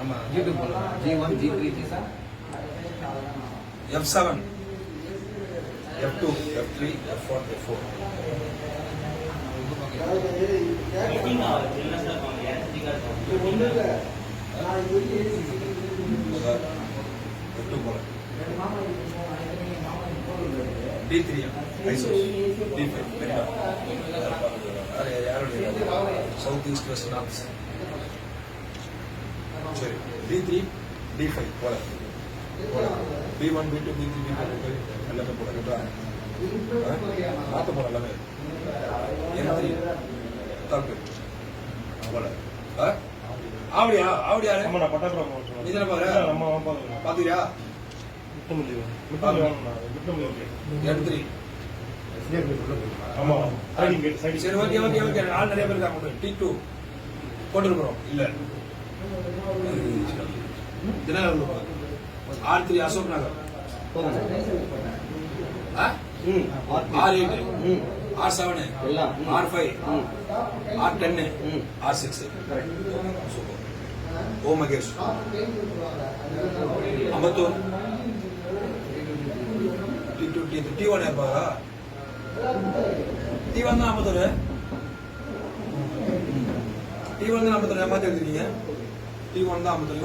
ஆமா G2 போலாம். G1 G3 G7 F7 F2 F3 F4 F4 F2 போலாம். D3 ஐசோஸ் D5 Marina south east west north சரி D3 D5 போல B1 B2 B3 B4 எல்லாமே போல மாத்த போல எல்லாமே N3 தப்பு போல ஆவடியா ஆவடியா நம்ம நான் பட்டாபுரம் நீ தான பாரு நம்ம பாத்துறியா N3 ஆமா சைடிங் கேட் சைடு சரி ஓகே ஓகே ஓகே ஆள் நிறைய பேர் இருக்காங்க T2 போட்டுருக்கோம் இல்ல Dinakar R3 Ashok Nagar R8 R7 R5 R10 R6 ஓ Mahesh Ambattur T2 T1 ஏற்பாரா T1 தான் அம்பத்தூர் T1 தான் அம்பத்தூர் ஏமாத்தி எடுத்துருக்கீங்க T1 தான் அம்பத்தூர்